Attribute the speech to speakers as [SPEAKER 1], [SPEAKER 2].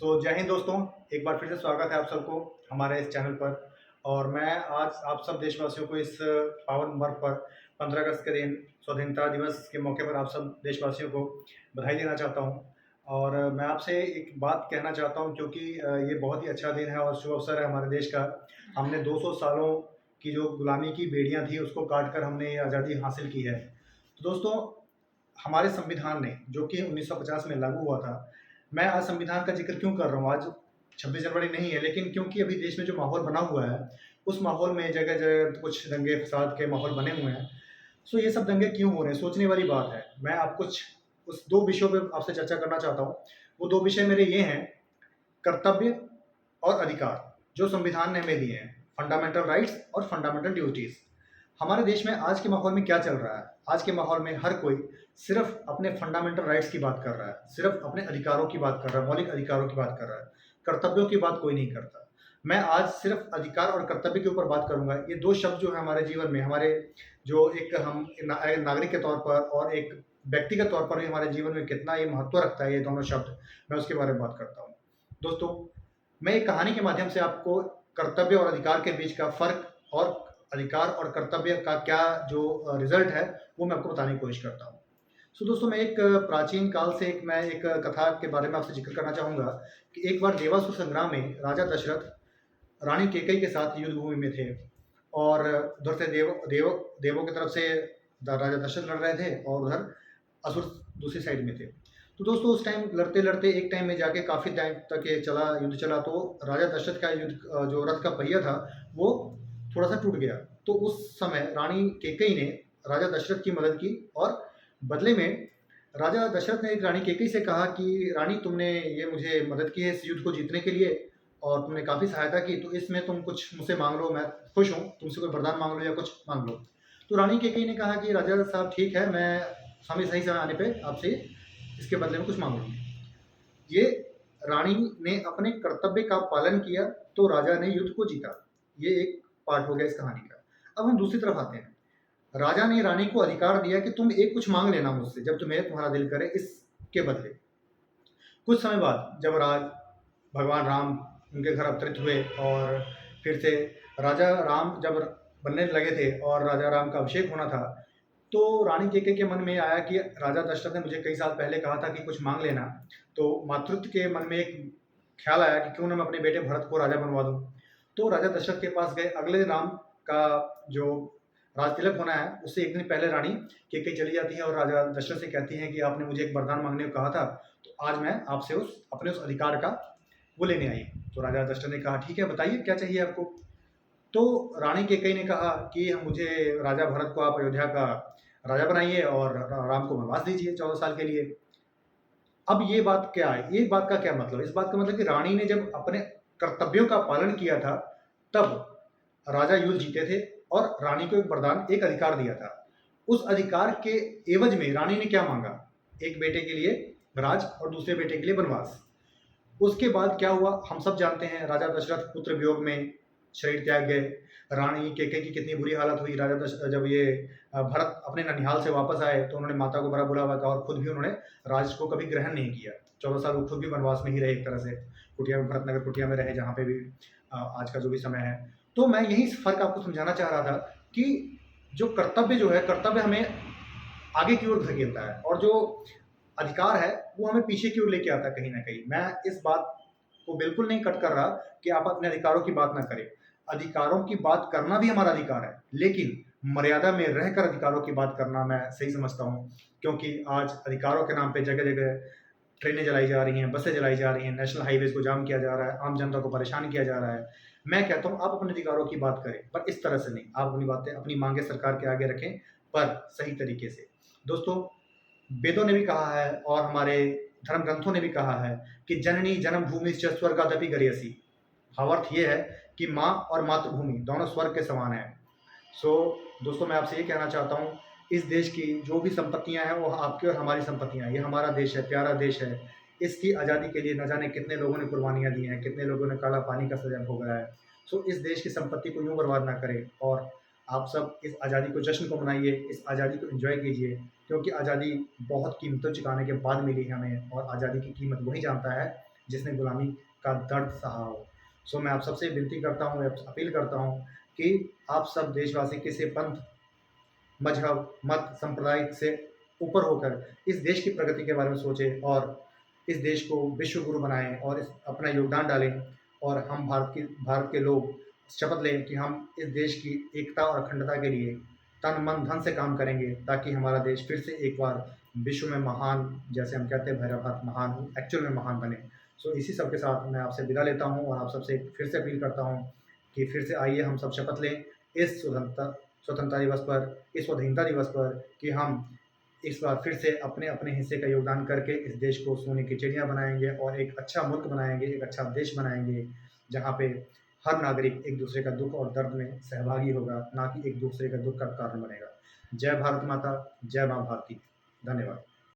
[SPEAKER 1] जय हिंद दोस्तों। एक बार फिर से स्वागत है आप सबको हमारे इस चैनल पर। और मैं आज आप सब देशवासियों को इस पावन पर्व पर 15 अगस्त के दिन स्वतंत्रता दिवस के मौके पर आप सब देशवासियों को बधाई देना चाहता हूं। और मैं आपसे एक बात कहना चाहता हूं क्योंकि ये बहुत ही अच्छा दिन है और शुभ अवसर है हमारे देश का। हमने 200 सालों की जो गुलामी की बेड़ियां थी उसको काट कर हमने ये आज़ादी हासिल की है। तो दोस्तों, हमारे संविधान ने जो कि 1950 में लागू हुआ था, मैं आज संविधान का जिक्र क्यों कर रहा हूँ? आज 26 जनवरी नहीं है, लेकिन क्योंकि अभी देश में जो माहौल बना हुआ है, उस माहौल में जगह-जगह कुछ दंगे-फ़साद के माहौल बने हुए हैं। ये सब दंगे क्यों हो रहे हैं? सोचने वाली बात है। मैं आप कुछ उस 2 विषयों पे आपसे चर्चा करना चाहता हूँ। वो 2 विषय मेरे ये हैं, कर्तव्य और अधिकार, जो संविधान ने हमें दिए हैं, फंडामेंटल राइट्स और फंडामेंटल ड्यूटीज़। हमारे देश में आज के माहौल में क्या चल रहा है? आज के माहौल में हर कोई सिर्फ़ अपने फंडामेंटल राइट्स की बात कर रहा है, सिर्फ़ अपने अधिकारों की बात कर रहा है, मौलिक अधिकारों की बात कर रहा है, कर्तव्यों की बात कोई नहीं करता। मैं आज सिर्फ़ अधिकार और कर्तव्य के ऊपर बात करूँगा। ये 2 शब्द जो हैं हमारे जीवन में, हमारे जो एक हम नागरिक के तौर पर और एक व्यक्ति के तौर पर भी हमारे जीवन में कितना ये महत्व रखता है ये दोनों शब्द, मैं उसके बारे में बात करता हूँ। दोस्तों, मैं एक कहानी के माध्यम से आपको कर्तव्य और अधिकार के बीच का फ़र्क और अधिकार और कर्तव्य का क्या जो रिज़ल्ट है, वो मैं आपको बताने की कोशिश करता हूँ। दोस्तों, मैं एक प्राचीन काल से एक कथा के बारे में आपसे ज़िक्र करना चाहूँगा कि एक बार देवासुर संग्राम में राजा दशरथ रानी कैकेयी के साथ युद्ध भूमि में थे। और उधर से देवों की तरफ से राजा दशरथ लड़ रहे थे और उधर असुर दूसरी साइड में थे। तो दोस्तों, उस टाइम लड़ते-लड़ते एक टाइम में जाके काफ़ी टाइम तक ये युद्ध चला, तो राजा दशरथ का जो रथ का पहिया था, वो थोड़ा-सा टूट गया। तो उस समय रानी कैकेयी ने राजा दशरथ की मदद की और बदले में राजा दशरथ ने रानी कैकेयी से कहा कि रानी, तुमने ये मुझे मदद की है इस युद्ध को जीतने के लिए और तुमने काफ़ी सहायता की, तो इसमें तुम कुछ मुझसे माँग लो, मैं खुश हूँ, तुमसे कोई वरदान माँग लो या कुछ माँग लो। तो रानी कैकेयी ने कहा कि राजा साहब ठीक है, मैं सही समय आने पे आपसे इसके बदले में कुछ माँग लूँगी। ये रानी ने अपने कर्तव्य का पालन किया, तो राजा ने युद्ध को जीता। ये एक पार्ट हो गया इस कहानी का। अब हम दूसरी तरफ आते हैं। राजा ने रानी को अधिकार दिया कि तुम एक कुछ माँग लेना मुझसे, जब तुम्हारा दिल करे इसके बदले। कुछ समय बाद जब भगवान राम उनके घर अवतरित हुए और फिर से राजा राम जब बनने लगे थे और राजा राम का अभिषेक होना था, तो रानी कैकेयी के मन में आया कि राजा दशरथ ने मुझे कई साल पहले कहा था कि कुछ माँग लेना। तो मातृत्व के मन में एक ख्याल आया कि क्यों ना मैं अपने बेटे भरत को राजा बनवा दूँ। तो राजा दशरथ के पास गए। अगले दिन राम का जो राजतिलक होना है, उससे एक दिन पहले रानी कैकेयी चली जाती है और राजा दशरथ से कहती हैं कि आपने मुझे एक वरदान माँगने को कहा था, तो आज मैं आपसे अपने उस अधिकार का वो लेने आई हूँ। तो राजा दशरथ ने कहा, ठीक है, बताइए क्या चाहिए आपको? तो रानी कैकेयी ने कहा कि मुझे राजा भरत को आप अयोध्या का राजा बनाइए और राम को वनवास दीजिए 14 साल के लिए। अब ये बात क्या है? ये बात का क्या मतलब? इस बात का मतलब कि रानी ने जब अपने कर्तव्यों का पालन किया था, तब राजा युद्ध जीते थे और रानी को एक वरदान, एक अधिकार दिया था। उस अधिकार के एवज में रानी ने क्या माँगा? एक बेटे के लिए राज और दूसरे बेटे के लिए वनवास। उसके बाद क्या हुआ हम सब जानते हैं। राजा दशरथ पुत्र वियोग में शरीर त्याग गए। रानी कैकेयी की कितनी बुरी हालत हुई। जब ये भरत अपने ननिहाल से वापस आए तो उन्होंने माता को बड़ा बुलावा कहा और खुद भी उन्होंने राज को कभी ग्रहण नहीं किया। 14 साल वो खुद भी वनवास में ही रहे एक तरह से। कुटिया में, भरतनगर कुटिया में रहे, जहाँ पे भी आज का जो भी समय है। तो मैं यही फ़र्क आपको समझाना चाह रहा था कि जो कर्तव्य जो है, कर्तव्य हमें आगे की ओर धकेलता है और जो अधिकार है वो हमें पीछे की ओर लेके आता है कहीं न कहीं। मैं इस बात को बिल्कुल नहीं कट कर रहा कि आप अपने अधिकारों की बात ना करें। अधिकारों की बात करना भी हमारा अधिकार है, लेकिन मर्यादा में रहकर अधिकारों की बात करना मैं सही समझता हूँ। क्योंकि आज अधिकारों के नाम पे जगह-जगह ट्रेनें जलाई जा रही हैं, बसें जलाई जा रही हैं, नेशनल हाईवेज़ को जाम किया जा रहा है, आम जनता को परेशान किया जा रहा है। मैं कहता हूँ आप अपने अधिकारों की बात करें, पर इस तरह से नहीं। आप अपनी बातें, अपनी माँगें सरकार के आगे रखें, पर सही तरीके से। दोस्तों, वेदों ने भी कहा है और हमारे धर्म ग्रंथों ने भी कहा है कि जननी जन्मभूमिश्च स्वर्गादपि गरीयसी। भावार्थ ये है कि माँ और मातृभूमि दोनों स्वर्ग के समान हैं। दोस्तों, मैं आपसे ये कहना चाहता हूँ, इस देश की जो भी संपत्तियाँ हैं वो आपकी और हमारी संपत्तियाँ हैं। ये हमारा देश है, प्यारा देश है। इसकी आज़ादी के लिए न जाने कितने लोगों ने कुर्बानियाँ दी हैं, कितने लोगों ने काला पानी का सज़ा भोगा है। इस देश की संपत्ति को यूँ बर्बाद ना करें और आप सब इस आज़ादी को, जश्न को मनाइए, इस आज़ादी को एन्जॉय कीजिए। क्योंकि आज़ादी बहुत कीमतें चुकाने के बाद मिली है हमें और आज़ादी की कीमत वही जानता है जिसने गुलामी का दर्द सहा हो। सो मैं आप सबसे विनती करता हूँ, अपील करता हूँ कि आप सब देशवासी किसी पंथ, मजहब, मत, संप्रदाय से ऊपर होकर इस देश की प्रगति के बारे में सोचें और इस देश को विश्व गुरु बनाएँ और इस अपना योगदान डालें। और हम भारत के लोग शपथ लें कि हम इस देश की एकता और अखंडता के लिए तन, मन, धन से काम करेंगे, ताकि हमारा देश फिर से एक बार विश्व में महान, जैसे हम कहते हैं भैरव भारत महान हो, एक्चुअल में महान बने। सो इसी सब के साथ मैं आपसे विदा लेता हूँ और आप सबसे फिर से अपील करता हूँ कि फिर से आइए हम सब शपथ लें इस स्वतंत्रता दिवस पर, इस स्वाधीनता दिवस पर, कि हम इस बार फिर से अपने अपने हिस्से का योगदान करके इस देश को सोने की चिड़िया बनाएंगे और एक अच्छा मुल्क बनाएंगे, एक अच्छा देश बनाएंगे, जहाँ पे हर नागरिक एक दूसरे का दुख और दर्द में सहभागी होगा, ना कि एक दूसरे का दुख का कारण बनेगा। जय भारत माता, जय माँ भारती। धन्यवाद।